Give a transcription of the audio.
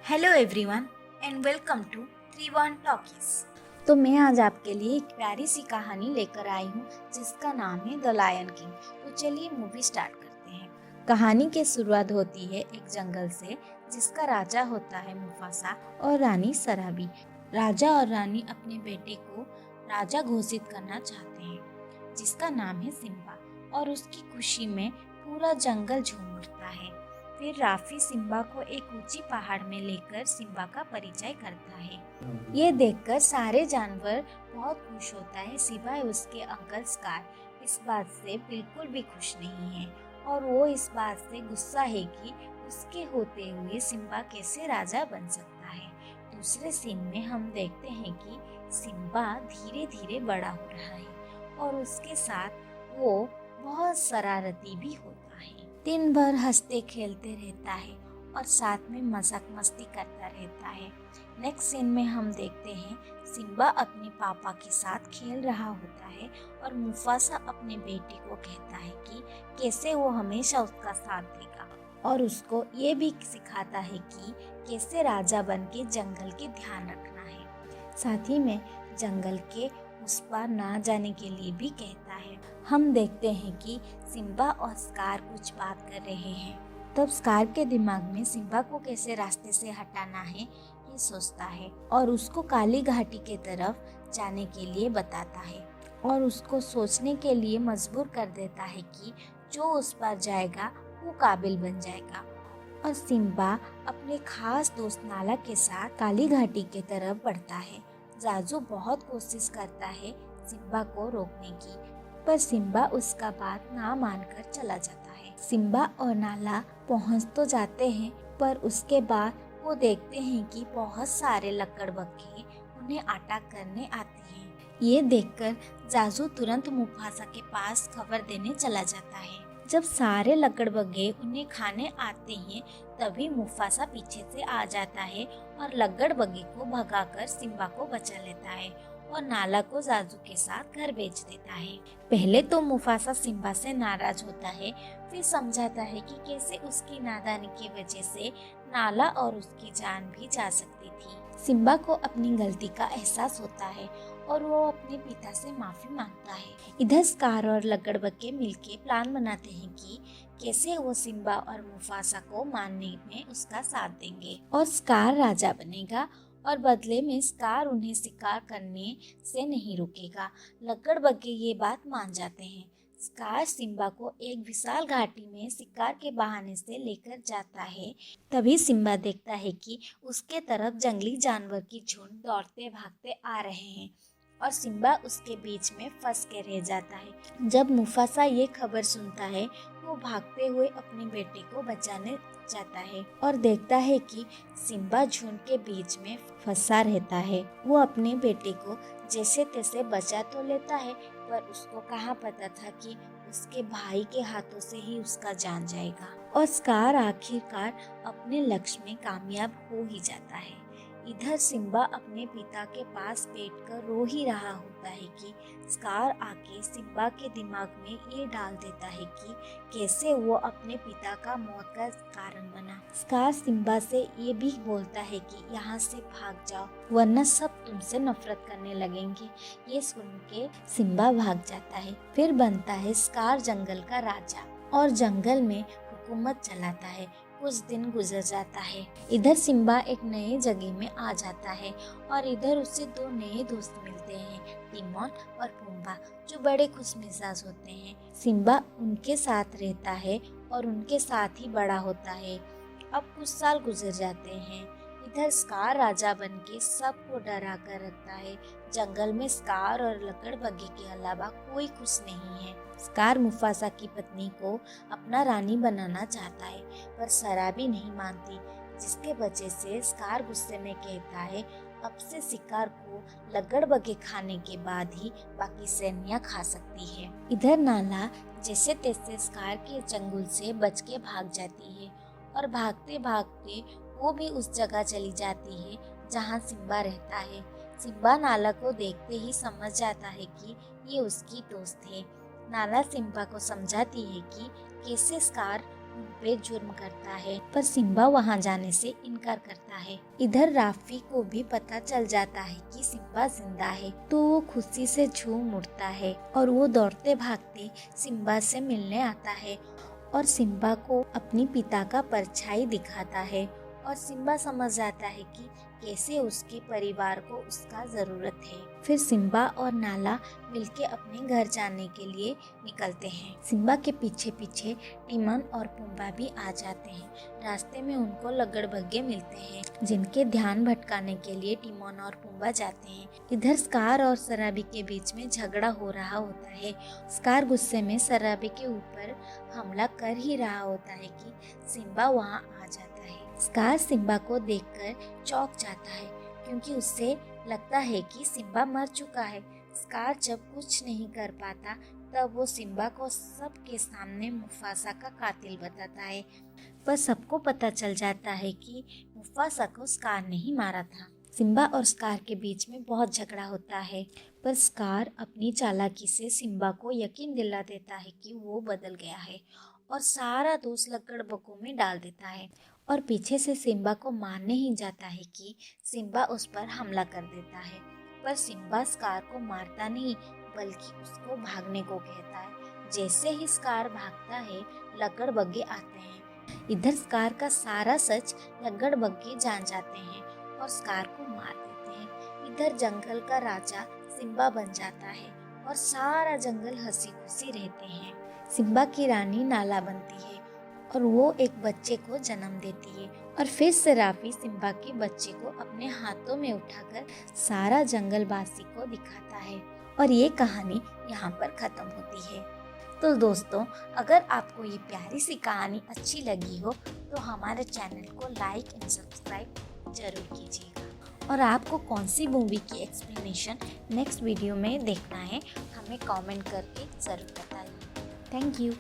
Hello everyone and welcome to Trivan talkies. तो मैं आज आपके लिए एक प्यारी सी कहानी लेकर आई हूँ जिसका नाम है द लायन किंग। तो चलिए मूवी स्टार्ट करते हैं। कहानी की शुरुआत होती है एक जंगल से जिसका राजा होता है मुफासा और रानी सराबी। राजा और रानी अपने बेटे को राजा घोषित करना चाहते हैं जिसका नाम है सिम्बा, और उसकी खुशी में पूरा जंगल झूम उठता है। फिर राफी सिम्बा को एक ऊंची पहाड़ में लेकर सिम्बा का परिचय करता है। ये देखकर सारे जानवर बहुत खुश होता है सिवाय उसके अंकल स्कार। इस बात से बिल्कुल भी खुश नहीं है और वो इस बात से गुस्सा है कि उसके होते हुए सिम्बा कैसे राजा बन सकता है। दूसरे सीन में हम देखते हैं कि सिम्बा धीरे धीरे बड़ा हो रहा है और उसके साथ वो बहुत शरारती भी होता है। दिन भर हंसते खेलते रहता है और साथ में मजाक मस्ती करता रहता है। नेक्स्ट सीन में हम देखते हैं सिम्बा अपने पापा के साथ खेल रहा होता है और मुफासा अपने बेटे को कहता है कि कैसे वो हमेशा उसका साथ देगा और उसको ये भी सिखाता है कि कैसे राजा बन के जंगल के ध्यान रखना है। साथ ही में जंगल के उस पार ना जाने के लिए भी कहता है। हम देखते हैं कि सिम्बा और स्कार कुछ बात कर रहे हैं। तब स्कार के दिमाग में सिम्बा को कैसे रास्ते से हटाना है ये सोचता है और उसको काली घाटी के तरफ जाने के लिए बताता है और उसको सोचने के लिए मजबूर कर देता है कि जो उस पार जाएगा वो काबिल बन जाएगा। और सिम्बा अपने खास दोस्त नाला के साथ काली घाटी के तरफ बढ़ता है। जाजू बहुत कोशिश करता है सिम्बा को रोकने की, पर सिम्बा उसका बात ना मानकर चला जाता है। सिम्बा और नाला पहुंच तो जाते हैं पर उसके बाद वो देखते हैं कि बहुत सारे लकड़बग्घे उन्हें अटैक करने आते हैं। ये देखकर जाजू तुरंत मुफासा के पास खबर देने चला जाता है। जब सारे लकड़बग्घे उन्हें खाने आते हैं तभी मुफासा पीछे से आ जाता है और लकड़बग्घे को भगाकर सिम्बा को बचा लेता है और नाला को जाजू के साथ घर भेज देता है। पहले तो मुफासा सिम्बा से नाराज होता है, फिर समझाता है कि कैसे उसकी नादानी की वजह से नाला और उसकी जान भी जा सकती थी। सिम्बा को अपनी गलती का एहसास होता है और वो अपने पिता से माफी मांगता है। इधर स्कार और लकड़बग्घे मिलके प्लान बनाते हैं कि कैसे वो सिम्बा और मुफासा को मारने में उसका साथ देंगे और स्कार राजा बनेगा और बदले में स्कार उन्हें शिकार करने से नहीं रुकेगा। लकड़बग्घे ये बात मान जाते हैं। स्कार सिम्बा को एक विशाल घाटी में शिकार के बहाने से लेकर जाता है। तभी सिम्बा देखता है कि उसके तरफ जंगली जानवर की झुंड दौड़ते भागते आ रहे हैं और सिम्बा उसके बीच में फंस के रह जाता है। जब मुफासा ये खबर सुनता है वो भागते हुए अपने बेटे को बचाने जाता है और देखता है कि सिम्बा झुंड के बीच में फंसा रहता है। वो अपने बेटे को जैसे तैसे बचा तो लेता है पर उसको कहाँ पता था कि उसके भाई के हाथों से ही उसका जान जाएगा और स्कार आखिरकार अपने लक्ष्य में कामयाब हो ही जाता है। इधर सिम्बा अपने पिता के पास बैठकर रो ही रहा होता है कि स्कार आके सिम्बा के दिमाग में ये डाल देता है कि कैसे वो अपने पिता का मौत का कारण बना। स्कार सिम्बा से ये भी बोलता है कि यहाँ से भाग जाओ वरना सब तुमसे नफरत करने लगेंगे। ये सुन के सिम्बा भाग जाता है। फिर बनता है स्कार जंगल का राजा और जंगल में हुकूमत चलाता है। कुछ दिन गुजर जाता है। इधर सिम्बा एक नए जगह में आ जाता है और इधर उसे दो नए दोस्त मिलते हैं, टिमोन और पुम्बा, जो बड़े खुशमिजाज होते हैं। सिम्बा उनके साथ रहता है और उनके साथ ही बड़ा होता है। अब कुछ साल गुजर जाते हैं। इधर स्कार राजा बनके सबको डरा कर रखता है। जंगल में स्कार और लकड़बग्घे के अलावा कोई खुश नहीं है। स्कार मुफासा की पत्नी को अपना रानी बनाना चाहता है पर सराबी नहीं मानती, जिसके वजह से स्कार गुस्से में कहता है अब से शिकार को लकड़बग्घे खाने के बाद ही बाकी सैनियां खा सकती है। इधर नाला जैसे तैसे स्कार के चंगुल से बच के भाग जाती है और भागते भागते वो भी उस जगह चली जाती है जहाँ सिम्बा रहता है। सिम्बा नाला को देखते ही समझ जाता है कि ये उसकी दोस्त है। नाला सिम्बा को समझाती है कि कैसे स्कार उन पे जुर्म करता है, पर सिम्बा वहाँ जाने से इनकार करता है। इधर राफी को भी पता चल जाता है कि सिम्बा जिंदा है, तो वो खुशी से झूम उठता है और वो दौड़ते भागते सिम्बा से मिलने आता है और सिम्बा को अपनी पिता का परछाई दिखाता है और सिम्बा समझ जाता है कि कैसे उसके परिवार को उसका ज़रूरत है। फिर सिम्बा और नाला मिलके अपने घर जाने के लिए निकलते हैं। सिम्बा के पीछे पीछे टिमन और पुम्बा भी आ जाते हैं। रास्ते में उनको लगड़बग्गे मिलते हैं, जिनके ध्यान भटकाने के लिए टिमन और पुम्बा जाते हैं। इधर स्कार और सराबी के बीच में झगड़ा हो रहा होता है। स्कार गुस्से में सराबी के ऊपर हमला कर ही रहा होता है कि सिम्बा वहाँ आ जाता है। स्कार सिम्बा को देखकर चौंक जाता है, क्योंकि उससे लगता है कि सिम्बा मर चुका है। स्कार जब कुछ नहीं कर पाता तब वो सिम्बा को सबके सामने मुफासा का कातिल बताता है, पर सबको पता चल जाता है कि मुफासा को स्कार नहीं मारा था। सिम्बा और स्कार के बीच में बहुत झगड़ा होता है, पर स्कार अपनी चालाकी से सिम्बा को यकीन दिला देता है कि वो बदल गया है और सारा दोष लगड़बग्गों में डाल देता है और पीछे से सिम्बा को मारने ही जाता है कि सिम्बा उस पर हमला कर देता है। पर सिम्बा स्कार को मारता नहीं, बल्कि उसको भागने को कहता है। जैसे ही स्कार भागता है, लगड़बग्गे आते हैं। इधर स्कार का सारा सच लगड़बग्गे जान जाते हैं और स्कार को मार देते हैं। इधर जंगल का राजा सिम्बा बन जाता है और सारा जंगल हंसी खुशी रहते हैं। सिम्बा की रानी नाला बनती है और वो एक बच्चे को जन्म देती है और फिर से राफी सिम्बा के बच्चे को अपने हाथों में उठाकर सारा जंगलवासी को दिखाता है और ये कहानी यहाँ पर खत्म होती है। तो दोस्तों, अगर आपको ये प्यारी सी कहानी अच्छी लगी हो तो हमारे चैनल को लाइक एंड सब्सक्राइब जरूर कीजिएगा और आपको कौन सी मूवी की एक्सप्लेनेशन नेक्स्ट वीडियो में देखना है हमें कमेंट करके ज़रूर बताइए। Thank you.